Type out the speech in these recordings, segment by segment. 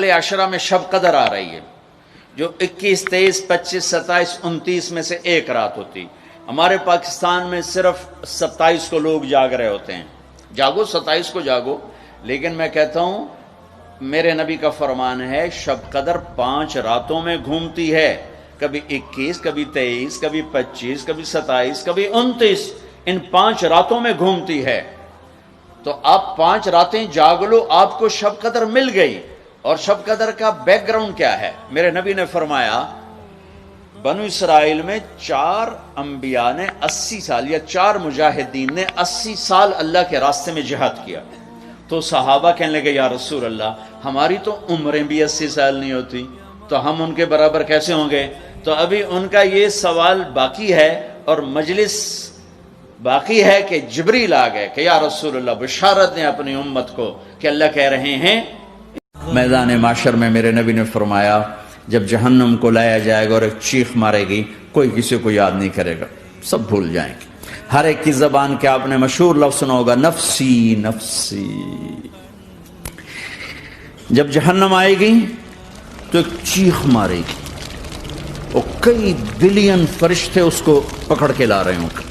اگلے عشرہ میں شب قدر آ رہی ہے جو 21 23 25 27 29 میں سے ایک رات ہوتی. ہمارے پاکستان میں صرف 27 کو لوگ جاگ رہے ہوتے ہیں. جاگو 27 کو جاگو، لیکن میں کہتا ہوں میرے نبی کا فرمان ہے شب قدر 5 راتوں میں گھومتی ہے، کبھی 21 کبھی 23 کبھی 25 کبھی 27 کبھی 29، ان 5 راتوں میں گھومتی ہے. تو آپ 5 راتیں جاگ لو، آپ کو شب قدر مل گئی. اور شب قدر کا بیک گراؤنڈ کیا ہے؟ میرے نبی نے فرمایا بنو اسرائیل میں 4 انبیاء نے 80 سال یا 4 مجاہدین نے 80 سال اللہ کے راستے میں جہاد کیا. تو صحابہ کہنے لگے یا رسول اللہ ہماری تو عمریں بھی 80 سال نہیں ہوتی، تو ہم ان کے برابر کیسے ہوں گے؟ تو ابھی ان کا یہ سوال باقی ہے اور مجلس باقی ہے کہ جبریل آ گئے کہ یا رسول اللہ بشارت دیں اپنی امت کو کہ اللہ کہہ رہے ہیں. میدان معاشر میں میرے نبی نے فرمایا جب جہنم کو لایا جائے گا اور ایک چیخ مارے گی، کوئی کسی کو یاد نہیں کرے گا، سب بھول جائیں گے. ہر ایک کی زبان کے آپ نے مشہور لفظ سنا ہوگا نفسی نفسی. جب جہنم آئے گی تو ایک چیخ مارے گی اور کئی بلین فرشتے اس کو پکڑ کے لا رہے ہوں گے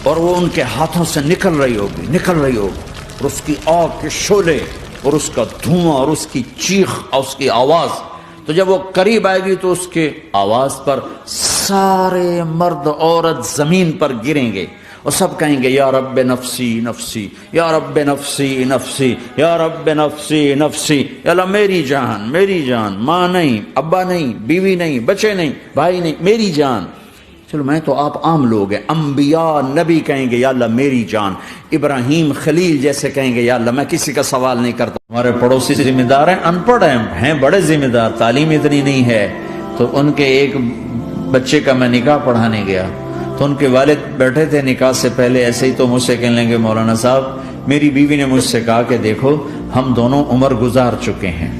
اور وہ ان کے ہاتھوں سے نکل رہی ہوگی اور اس کی آگ کے شعلے اور اس کا دھواں اور اس کی چیخ اور اس کی آواز. تو جب وہ قریب آئے گی تو اس کے آواز پر سارے مرد عورت زمین پر گریں گے اور سب کہیں گے یا رب نفسی نفسی یا رب نفسی نفسی یا رب نفسی نفسی. یا اللہ میری جان، ماں نہیں، ابا نہیں، بیوی نہیں، بچے نہیں، بھائی نہیں، میری جان. چلو میں تو آپ عام لوگ ہیں، انبیاء نبی کہیں گے یا اللہ میری جان. ابراہیم خلیل جیسے کہیں گے یا اللہ میں کسی کا سوال نہیں کرتا. ہمارے پڑوسی ذمہ دار ہیں، ان پڑھ ہیں بڑے ذمہ دار، تعلیم اتنی نہیں ہے. تو ان کے ایک بچے کا میں نکاح پڑھانے گیا تو ان کے والد بیٹھے تھے نکاح سے پہلے، ایسے ہی تو مجھ سے کہنے لگے مولانا صاحب میری بیوی نے مجھ سے کہا کہ دیکھو ہم دونوں عمر گزار چکے ہیں،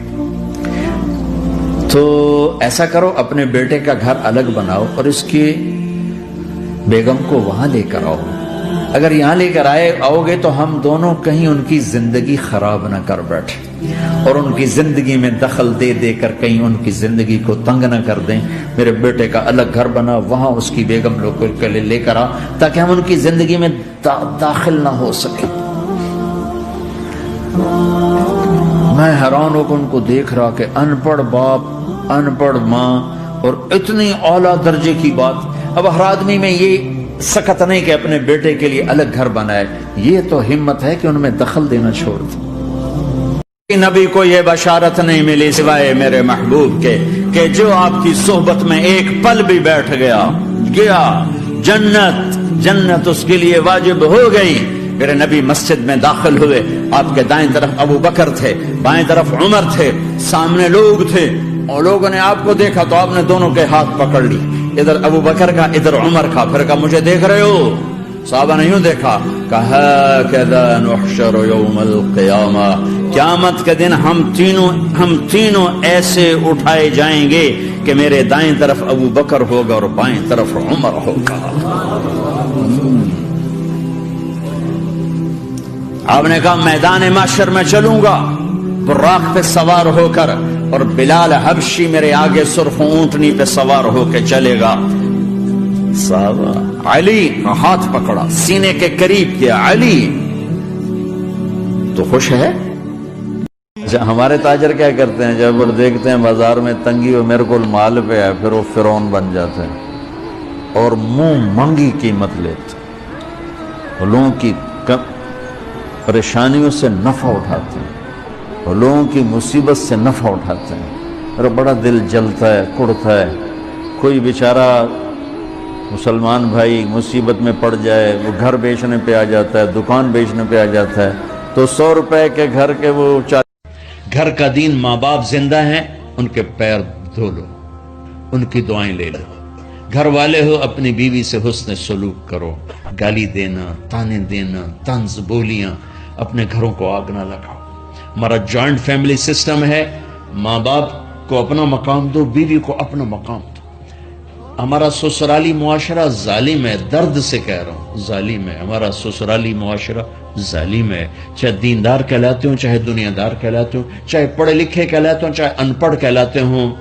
تو ایسا کرو اپنے بیٹے کا گھر الگ بناؤ اور اس کی بیگم کو وہاں لے کر آؤ. اگر یہاں لے کر آؤ گے تو ہم دونوں کہیں ان کی زندگی خراب نہ کر بیٹھے اور ان کی زندگی میں دخل دے دے کر کہیں ان کی زندگی کو تنگ نہ کر دیں. میرے بیٹے کا الگ گھر بنا، وہاں اس کی بیگم لوگ کو لے کر آ تاکہ ہم ان کی زندگی میں داخل نہ ہو سکے. میں حیران ہو کر ان کو دیکھ رہا کہ ان پڑھ باپ، ان پڑھ ماں اور اتنی اعلیٰ درجے کی بات. اب ہر آدمی میں یہ سکت نہیں کہ اپنے بیٹے کے لیے الگ گھر بنائے، یہ تو ہمت ہے کہ ان میں دخل دینا چھوڑ دے. نبی کو یہ بشارت نہیں ملی سوائے میرے محبوب کے کہ جو آپ کی صحبت میں ایک پل بھی بیٹھ گیا جنت اس کے لیے واجب ہو گئی. میرے نبی مسجد میں داخل ہوئے، آپ کے دائیں طرف ابو بکر تھے، بائیں طرف عمر تھے، سامنے لوگ تھے اور لوگوں نے آپ کو دیکھا تو آپ نے دونوں کے ہاتھ پکڑ لی، ادھر ابو بکر کا ادھر عمر کا. پھر کہا مجھے دیکھ رہے ہو؟ صحابہ نے یوں دیکھا. کہا کذا نحشر یوم القیامہ، قیامت کے دن ہم تینوں ایسے اٹھائے جائیں گے کہ میرے دائیں طرف ابو بکر ہوگا اور بائیں طرف عمر ہوگا. آپ نے کہا میدان محشر میں چلوں گا براق پہ سوار ہو کر اور بلال حبشی میرے آگے سرخ اونٹنی پہ سوار ہو کے چلے گا. صحابہ علی ہاتھ پکڑا، سینے کے قریب کیا. علی تو خوش ہے. ہمارے تاجر کیا کرتے ہیں جب وہ دیکھتے ہیں بازار میں تنگی ہو میرے کو مال پہ ہے پھر وہ فرعون بن جاتے ہیں اور منہ منگی قیمت لیتے ہیں، لوگوں کی پریشانیوں سے نفع اٹھاتے ہیں اور لوگوں کی مصیبت سے نفع اٹھاتے ہیں. اور بڑا دل جلتا ہے، کڑتا ہے. کوئی بیچارہ مسلمان بھائی مصیبت میں پڑ جائے، وہ گھر بیچنے پہ آ جاتا ہے، دکان بیچنے پہ آ جاتا ہے، تو 100 روپے کے گھر کے وہ گھر کا دین ماں باپ زندہ ہیں ان کے پیر دھو لو، ان کی دعائیں لے لو. گھر والے ہو اپنی بیوی سے حسن سلوک کرو، گالی دینا، تانے دینا، طنز بولیاں، اپنے گھروں کو آگ نہ لگاؤ. ہمارا جوائنٹ فیملی سسٹم ہے، ماں باپ کو اپنا مقام دو، بیوی کو اپنا مقام دو. ہمارا سسرالی معاشرہ ظالم ہے، درد سے کہہ رہا ہوں ظالم ہے. ہمارا سسرالی معاشرہ ظالم ہے، چاہے دیندار کہلاتے ہوں چاہے دنیا دار کہلاتے ہوں، چاہے پڑھے لکھے کہلاتے ہوں چاہے ان پڑھ کہلاتے ہوں،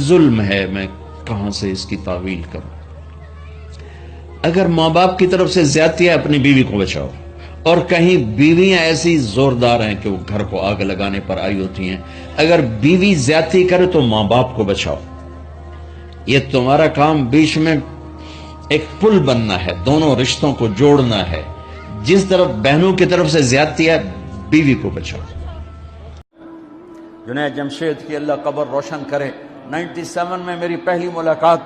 ظلم ہے، میں کہاں سے اس کی تعویل کروں؟ اگر ماں باپ کی طرف سے زیادتی ہے اپنی بیوی کو بچاؤ، اور کہیں بیویاں ایسی زوردار ہیں کہ وہ گھر کو آگ لگانے پر آئی ہوتی ہیں، اگر بیوی زیادتی کرے تو ماں باپ کو بچاؤ۔ یہ تمہارا کام بیچ میں ایک پل بننا ہے، دونوں رشتوں کو جوڑنا ہے۔ جس طرف بہنوں کی طرف سے زیادتی ہے بیوی کو بچاؤ۔ جنید جمشید کی اللہ قبر روشن کرے، 97 میں میری پہلی ملاقات،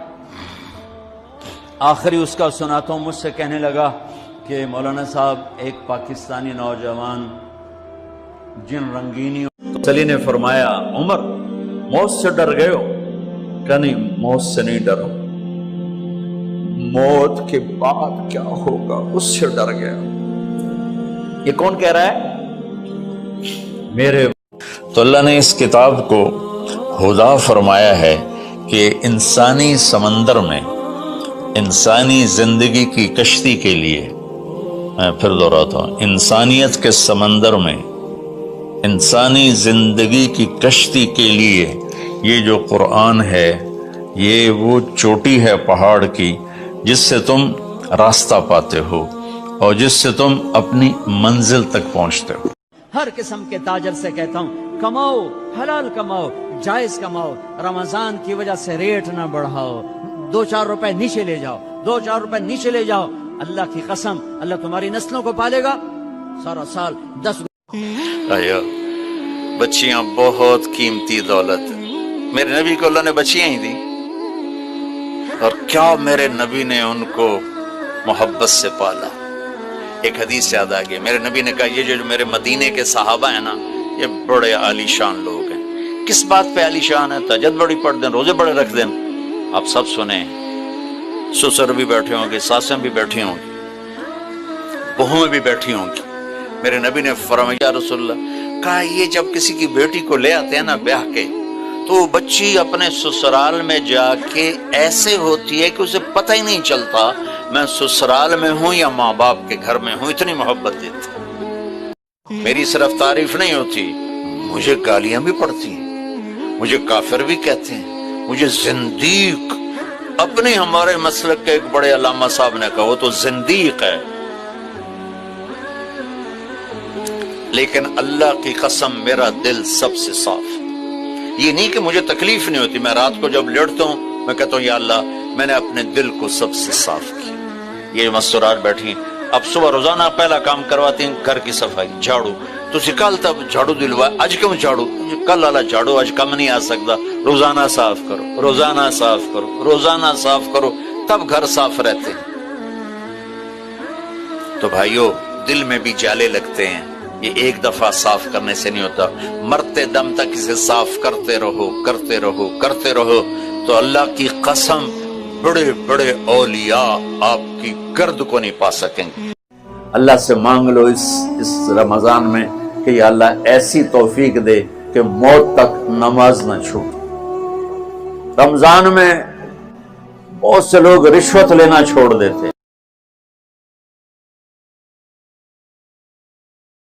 آخری اس کا سناتا ہوں، مجھ سے کہنے لگا کہ مولانا صاحب ایک پاکستانی نوجوان جن رنگینیوں سلی نے فرمایا عمر موت سے ڈر گئے ہو؟ کہ نہیں موت سے نہیں ڈرو، موت کے بعد کیا ہوگا اس سے ڈر گیا۔ یہ کون کہہ رہا ہے؟ میرے تو اللہ نے اس کتاب کو ہدا فرمایا ہے کہ انسانی سمندر میں انسانی زندگی کی کشتی کے لیے، میں پھر دوہراتا ہوں، انسانیت کے سمندر میں انسانی زندگی کی کشتی کے لیے یہ جو قرآن ہے یہ وہ چوٹی ہے پہاڑ کی جس سے تم راستہ پاتے ہو اور جس سے تم اپنی منزل تک پہنچتے ہو۔ ہر قسم کے تاجر سے کہتا ہوں کماؤ، حلال کماؤ، جائز کماؤ، رمضان کی وجہ سے ریٹ نہ بڑھاؤ، 2-4 روپے نیچے لے جاؤ، 2-4 روپے نیچے لے جاؤ، اللہ کی قسم اللہ تمہاری نسلوں کو پالے گا سارا سال 10۔ بچیاں بہت قیمتی دولت، میرے نبی کو اللہ نے بچیاں ہی دی، اور کیا میرے نبی نے ان کو محبت سے پالا۔ ایک حدیث یاد آ گئی، میرے نبی نے کہا یہ جو میرے مدینے کے صحابہ ہیں نا یہ بڑے عالی شان لوگ ہیں۔ کس بات پہ عالی شان ہے؟ تہجد بڑی پڑھ دیں، روزے بڑے رکھ دیں۔ آپ سب سنیں، سسر بھی بیٹھے ہوں گے، ساسیں بھی بیٹھی ہوں گی، بہویں بھی بیٹھی ہوں گی۔ میرے نبی نے فرمایا یا رسول اللہ، کہا یہ جب کسی کی بیٹی کو لے آتے ہیں نا بیاہ کے، تو بچی اپنے سسرال میں جا کے ایسے ہوتی ہے کہ اسے پتہ ہی نہیں چلتا میں سسرال میں ہوں یا ماں باپ کے گھر میں ہوں، اتنی محبت دیتی۔ میری صرف تعریف نہیں ہوتی، مجھے گالیاں بھی پڑتی ہیں، مجھے کافر بھی کہتے ہیں، مجھے زندیق، اپنے ہمارے مسلک کے ایک بڑے علامہ صاحب نے کہا وہ تو زندیق ہے۔ لیکن اللہ کی قسم میرا دل سب سے صاف، یہ نہیں کہ مجھے تکلیف نہیں ہوتی، میں رات کو جب لیٹتا ہوں میں کہتا ہوں یا اللہ میں نے اپنے دل کو سب سے صاف کیا۔ یہ مستورات بیٹھی اب صبح روزانہ پہلا کام کرواتی ہیں گھر کی صفائی، جھاڑو، تو کل تب جھاڑو دلوا، اج کیوں جھاڑو، کل والا جھاڑو اج کم نہیں آ سکتا، روزانہ صاف کرو، روزانہ صاف کرو، روزانہ صاف کرو، تب گھر صاف رہتے ہیں۔ تو بھائیو دل میں بھی جالے لگتے ہیں، یہ ایک دفعہ صاف کرنے سے نہیں ہوتا، مرتے دم تک اسے صاف کرتے رہو کرتے رہو کرتے رہو، تو اللہ کی قسم بڑے بڑے اولیاء آپ کی گرد کو نہیں پا سکیں گے۔ اللہ سے مانگ لو اس رمضان میں کہ یا اللہ ایسی توفیق دے کہ موت تک نماز نہ چھوٹے۔ رمضان میں بہت سے لوگ رشوت لینا چھوڑ دیتے،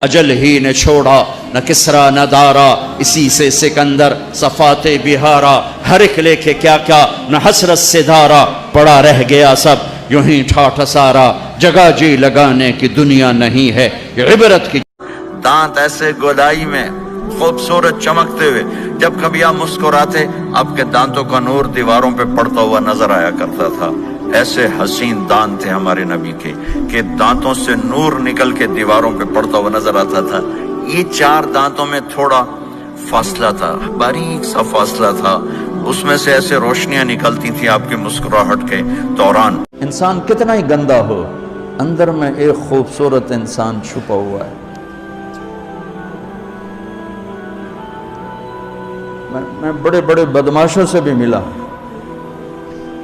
اجل ہی نے چھوڑا نہ کسرا نہ دارا، اسی سے سکندر صفات بہارا، ہر ایک لے کے کیا کیا نہ حسرت سے دھارا، پڑا رہ گیا سب یوں ہی ٹھاٹھ سارا، جگہ جی لگانے کی دنیا نہیں ہے یہ عبرت کی۔ دانت ایسے گودائی میں خوبصورت چمکتے ہوئے، جب کبھی آپ مسکراتے آپ کے دانتوں کا نور دیواروں پہ پڑتا ہوا نظر آیا کرتا تھا۔ ایسے حسین دانت تھے ہمارے نبی کے کہ دانتوں سے نور نکل کے دیواروں پہ پڑتا ہوا نظر آتا تھا۔ یہ 4 دانتوں میں تھوڑا فاصلہ تھا، باریک سا فاصلہ تھا، اس میں سے ایسے روشنیاں نکلتی تھی آپ کی مسکراہٹ کے دوران۔ انسان کتنا ہی گندا ہو، اندر میں ایک خوبصورت انسان چھپا ہوا ہے۔ میں بڑے بڑے بدماشوں سے بھی ملا،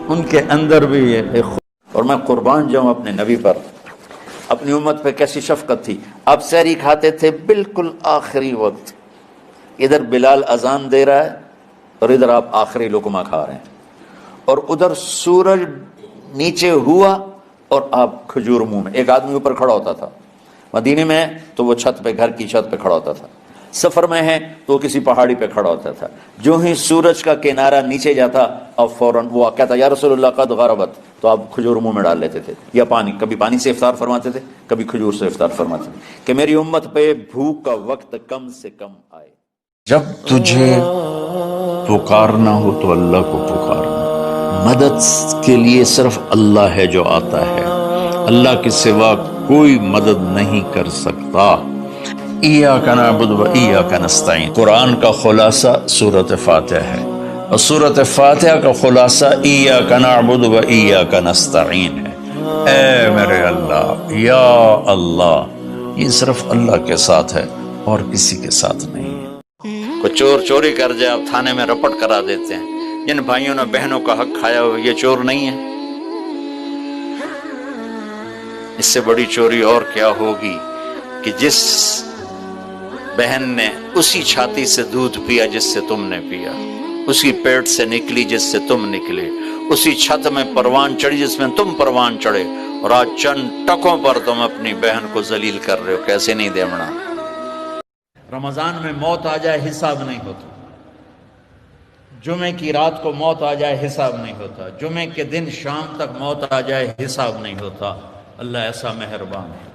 ان کے اندر بھی ایک اور میں قربان جاؤں اپنے نبی پر، اپنی امت پہ کیسی شفقت تھی۔ آپ سحری کھاتے تھے بالکل آخری وقت، ادھر بلال اذان دے رہا ہے اور ادھر آپ آخری لقمہ کھا رہے ہیں، اور ادھر سورج نیچے ہوا اور آپ کھجور منہ میں، ایک آدمی اوپر کھڑا ہوتا تھا مدینے میں تو وہ چھت پہ، گھر کی چھت پہ کھڑا ہوتا تھا، سفر میں ہے تو وہ کسی پہاڑی پہ کھڑا ہوتا تھا، جو ہی سورج کا کنارہ نیچے جاتا اب فوراً وہ کہتا یا رسول اللہ قد غربت، تو آپ کھجور منہ میں ڈال لیتے تھے یا پانی، کبھی پانی سے افطار فرماتے تھے، کبھی کھجور سے افطار فرماتے تھے کہ میری امت پہ بھوک کا وقت کم سے کم آئے۔ جب تجھے پکارنا ہو تو اللہ کو پکارنا، مدد کے لیے صرف اللہ ہے جو آتا ہے، اللہ کے سوا کوئی مدد نہیں کر سکتا۔ ایاک نعبد و ایاک نستعین، قرآن کا خلاصہ سورۃ فاتحہ ہے، اور سورۃ فاتحہ کا خلاصہ ایاک نعبد و ایاک نستعین ہے۔ اے میرے اللہ، یا اللہ، یہ صرف اللہ کے ساتھ ہے اور کسی کے ساتھ نہیں ہے۔ کوئی چور چوری کر جائے آپ تھانے میں رپٹ کرا دیتے ہیں، جن بھائیوں نے بہنوں کا حق کھایا ہو یہ چور نہیں ہے؟ اس سے بڑی چوری اور کیا ہوگی کہ جس بہن نے اسی چھاتی سے دودھ پیا جس سے تم نے پیا، اسی پیٹ سے نکلی جس سے تم نکلے، اسی چھت میں پروان چڑھی جس میں تم پروان چڑھے، اور آج چند ٹکوں پر تم اپنی بہن کو ذلیل کر رہے ہو۔ کیسے نہیں دیمنا؟ رمضان میں موت آ جائے حساب نہیں ہوتا، جمعے کی رات کو موت آ جائے حساب نہیں ہوتا، جمعے کے دن شام تک موت آ جائے حساب نہیں ہوتا۔ اللہ ایسا مہربان ہے،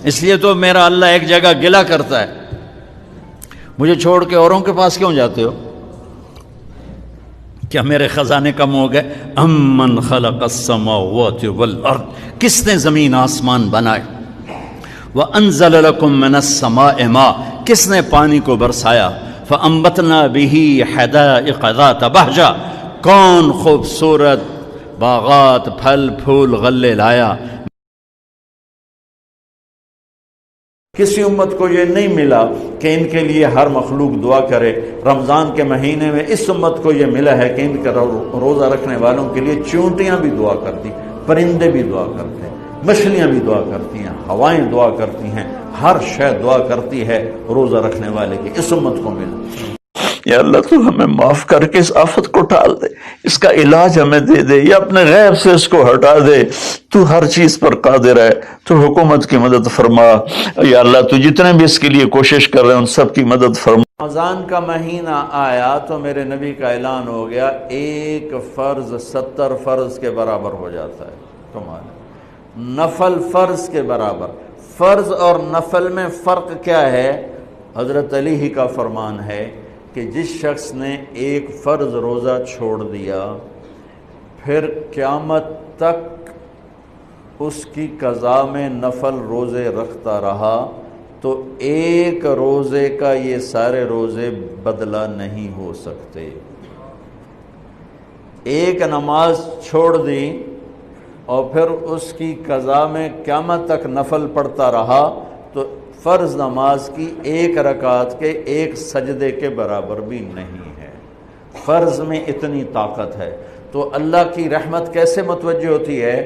اس لیے تو میرا اللہ ایک جگہ گلہ کرتا ہے، مجھے چھوڑ کے اوروں کے پاس کیوں جاتے ہو؟ کیا میرے خزانے کم ہو گئے؟ امن خلق السماوات والارض، کس نے زمین آسمان بنائے؟ وَأَنزَلَ لَكُم مِّنَ السَّمَاءِ مَاءً، کس نے پانی کو برسایا؟ فَأَنبَتْنَا بِهِ حَدَائِقَ ذَاتَ بَهْجَةٍ، کون خوبصورت باغات، پھل پھول، غلے لایا۔ کسی امت کو یہ نہیں ملا کہ ان کے لیے ہر مخلوق دعا کرے۔ رمضان کے مہینے میں اس امت کو یہ ملا ہے کہ ان کا روزہ رکھنے والوں کے لیے چونٹیاں بھی دعا کرتی، پرندے بھی دعا کرتے ہیں، مچھلیاں بھی دعا کرتی ہیں، ہوائیں دعا کرتی ہیں، ہر شے دعا کرتی ہے روزہ رکھنے والے کی۔ اس امت کو ملا۔ یا اللہ تو ہمیں معاف کر کے اس آفت کو ٹال دے، اس کا علاج ہمیں دے دے، یا اپنے غیب سے اس کو ہٹا دے۔ تو ہر چیز پر قادر ہے، تو حکومت کی مدد فرما یا اللہ، تو جتنے بھی اس کے لیے کوشش کر رہے ہیں ان سب کی مدد فرما۔ رمضان کا مہینہ آیا تو میرے نبی کا اعلان ہو گیا، ایک فرض 70 فرض کے برابر ہو جاتا ہے تمہارا، نفل فرض کے برابر۔ فرض اور نفل میں فرق کیا ہے؟ حضرت علی ہی کا فرمان ہے کہ جس شخص نے ایک فرض روزہ چھوڑ دیا، پھر قیامت تک اس کی قضا میں نفل روزے رکھتا رہا، تو ایک روزے کا یہ سارے روزے بدلہ نہیں ہو سکتے۔ ایک نماز چھوڑ دی اور پھر اس کی قضا میں قیامت تک نفل پڑھتا رہا، تو فرض نماز کی ایک رکعت کے ایک سجدے کے برابر بھی نہیں ہے۔ فرض میں اتنی طاقت ہے، تو اللہ کی رحمت کیسے متوجہ ہوتی ہے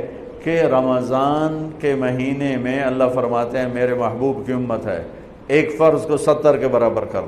کہ رمضان کے مہینے میں اللہ فرماتے ہیں میرے محبوب کی امت ہے، ایک فرض کو 70 کے برابر کر